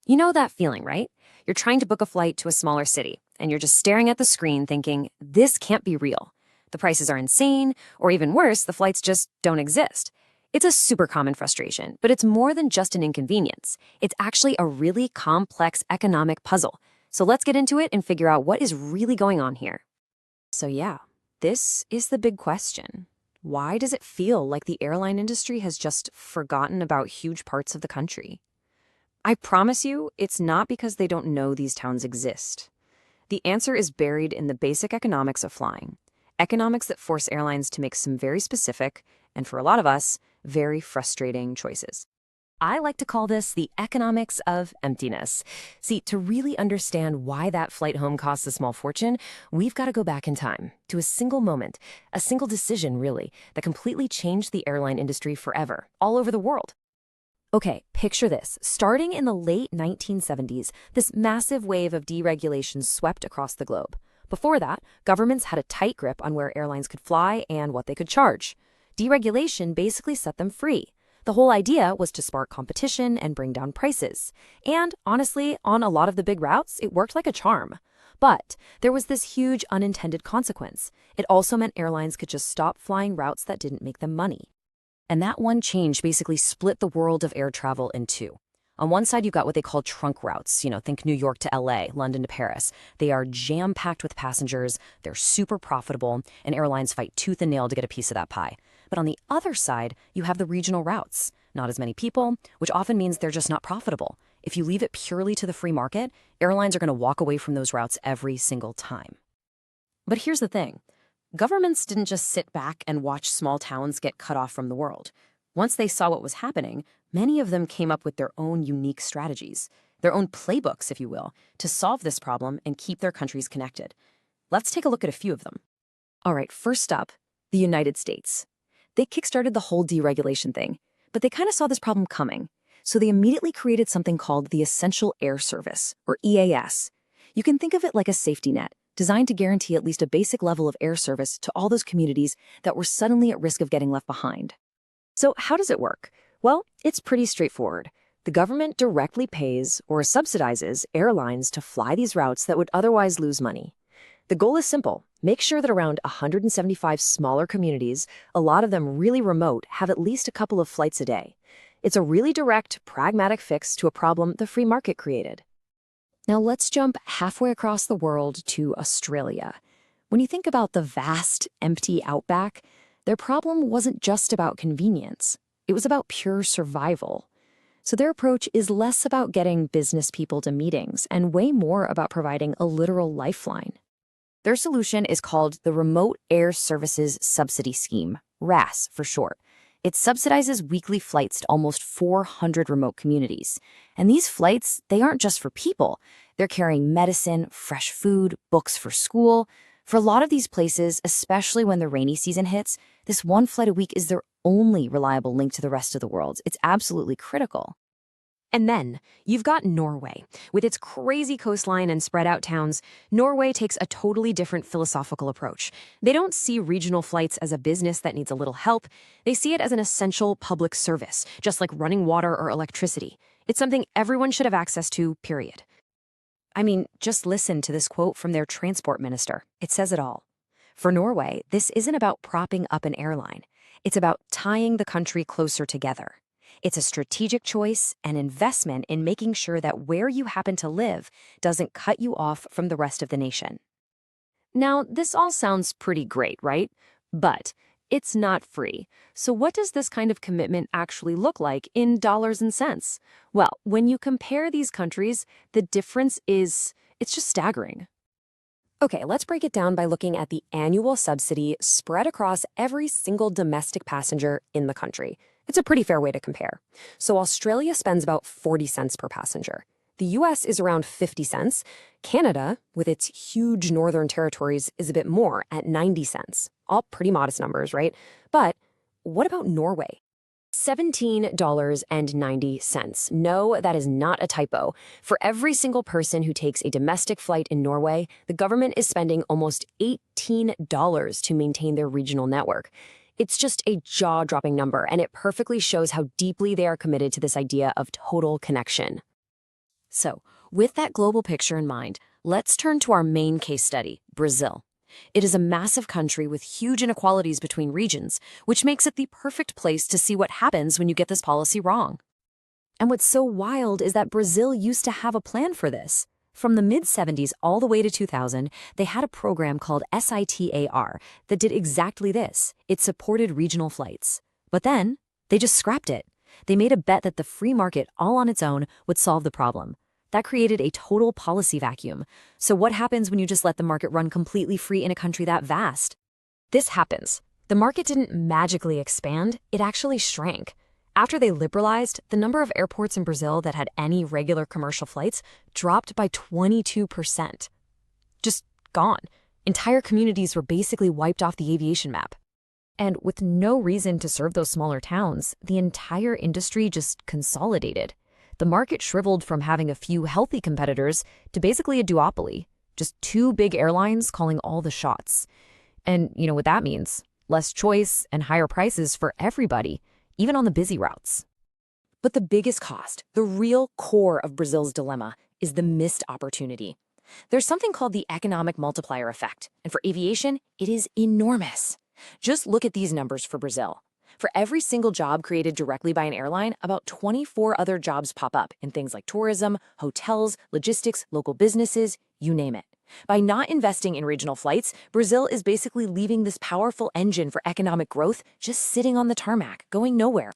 You know that feeling, right? You're trying to book a flight to a smaller city, and you're just staring at the screen thinking, this can't be real. The prices are insane, or even worse, the flights just don't exist. It's a super common frustration, but it's more than just an inconvenience. It's actually a really complex economic puzzle. So let's get into it and figure out what is really going on here. So yeah, this is the big question. Why does it feel like the airline industry has just forgotten about huge parts of the country? I promise you, it's not because they don't know these towns exist. The answer is buried in the basic economics of flying. Economics that force airlines to make some very specific, and for a lot of us, very frustrating choices. I like to call this the economics of emptiness. See, to really understand why that flight home costs a small fortune, we've got to go back in time to a single moment, a single decision, really, that completely changed the airline industry forever, all over the world. Okay, picture this. Starting in the late 1970s, this massive wave of deregulation swept across the globe. Before that, governments had a tight grip on where airlines could fly and what they could charge. Deregulation basically set them free. The whole idea was to spark competition and bring down prices. And honestly, on a lot of the big routes, it worked like a charm. But there was this huge unintended consequence. It also meant airlines could just stop flying routes that didn't make them money. And that one change basically split the world of air travel in two. On one side, you've got what they call trunk routes. Think New York to LA, London to Paris. They are jam-packed with passengers, they're super profitable, and airlines fight tooth and nail to get a piece of that pie. But on the other side, you have the regional routes. Not as many people, which often means they're just not profitable. If you leave it purely to the free market, airlines are going to walk away from those routes every single time. But here's the thing. Governments didn't just sit back and watch small towns get cut off from the world. Once they saw what was happening, many of them came up with their own unique strategies, their own playbooks, if you will, to solve this problem and keep their countries connected. Let's take a look at a few of them. All right, first up, the United States. They kickstarted the whole deregulation thing, but they kind of saw this problem coming. So they immediately created something called the Essential Air Service, or EAS. You can think of it like a safety net, designed to guarantee at least a basic level of air service to all those communities that were suddenly at risk of getting left behind. So how does it work? Well, it's pretty straightforward. The government directly pays or subsidizes airlines to fly these routes that would otherwise lose money. The goal is simple. Make sure that around 175 smaller communities, a lot of them really remote, have at least a couple of flights a day. It's a really direct, pragmatic fix to a problem the free market created. Now let's jump halfway across the world to Australia. When you think about the vast, empty outback, their problem wasn't just about convenience. It was about pure survival. So their approach is less about getting business people to meetings and way more about providing a literal lifeline. Their solution is called the Remote Air Services Subsidy Scheme, RAS for short. It subsidizes weekly flights to almost 400 remote communities. And these flights, they aren't just for people. They're carrying medicine, fresh food, books for school. For a lot of these places, especially when the rainy season hits, this one flight a week is their only reliable link to the rest of the world. It's absolutely critical. And then you've got Norway. With its crazy coastline and spread out towns, Norway takes a totally different philosophical approach. They don't see regional flights as a business that needs a little help. They see it as an essential public service, just like running water or electricity. It's something everyone should have access to, period. I mean, just listen to this quote from their transport minister. It says it all. For Norway, this isn't about propping up an airline. It's about tying the country closer together. It's a strategic choice and investment in making sure that where you happen to live doesn't cut you off from the rest of the nation. Now, this all sounds pretty great, right? But it's not free. So what does this kind of commitment actually look like in dollars and cents? Well, when you compare these countries, the difference it's just staggering. Okay, let's break it down by looking at the annual subsidy spread across every single domestic passenger in the country. It's a pretty fair way to compare. So Australia spends about 40 cents per passenger. The US is around 50 cents. Canada, with its huge northern territories, is a bit more at 90 cents. All pretty modest numbers, right? But what about Norway? $17.90. No, that is not a typo. For every single person who takes a domestic flight in Norway, the government is spending almost $18 to maintain their regional network. It's just a jaw-dropping number, and it perfectly shows how deeply they are committed to this idea of total connection. So, with that global picture in mind, let's turn to our main case study, Brazil. It is a massive country with huge inequalities between regions, which makes it the perfect place to see what happens when you get this policy wrong. And what's so wild is that Brazil used to have a plan for this. From the mid-70s all the way to 2000, they had a program called SITAR that did exactly this. It supported regional flights. But then, they just scrapped it. They made a bet that the free market all on its own would solve the problem. That created a total policy vacuum. So what happens when you just let the market run completely free in a country that vast? This happens. The market didn't magically expand, it actually shrank. After they liberalized, the number of airports in Brazil that had any regular commercial flights dropped by 22%. Just gone. Entire communities were basically wiped off the aviation map. And with no reason to serve those smaller towns, the entire industry just consolidated. The market shriveled from having a few healthy competitors to basically a duopoly. Just two big airlines calling all the shots. And you know what that means? Less choice and higher prices for everybody, even on the busy routes. But the biggest cost, the real core of Brazil's dilemma, is the missed opportunity. There's something called the economic multiplier effect, and for aviation, it is enormous. Just look at these numbers for Brazil. For every single job created directly by an airline, about 24 other jobs pop up in things like tourism, hotels, logistics, local businesses, you name it. By not investing in regional flights, Brazil is basically leaving this powerful engine for economic growth just sitting on the tarmac, going nowhere.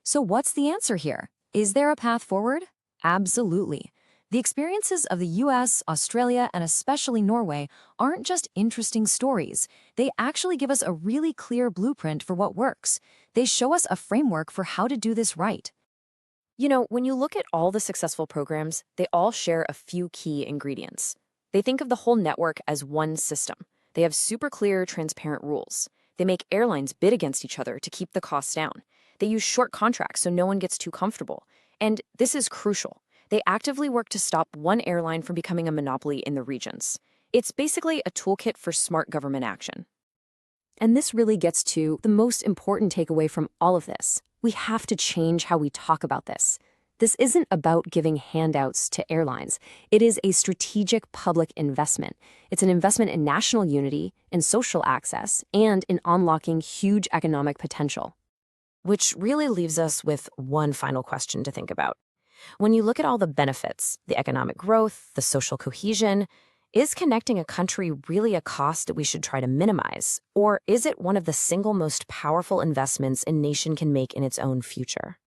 So what's the answer here? Is there a path forward? Absolutely. The experiences of the US, Australia, and especially Norway aren't just interesting stories. They actually give us a really clear blueprint for what works. They show us a framework for how to do this right. You know, when you look at all the successful programs, they all share a few key ingredients. They think of the whole network as one system. They have super clear, transparent rules. They make airlines bid against each other to keep the costs down. They use short contracts so no one gets too comfortable. And this is crucial. They actively work to stop one airline from becoming a monopoly in the regions. It's basically a toolkit for smart government action. And this really gets to the most important takeaway from all of this. We have to change how we talk about this. This isn't about giving handouts to airlines. It is a strategic public investment. It's an investment in national unity, in social access, and in unlocking huge economic potential. Which really leaves us with one final question to think about. When you look at all the benefits, the economic growth, the social cohesion, is connecting a country really a cost that we should try to minimize? Or is it one of the single most powerful investments a nation can make in its own future?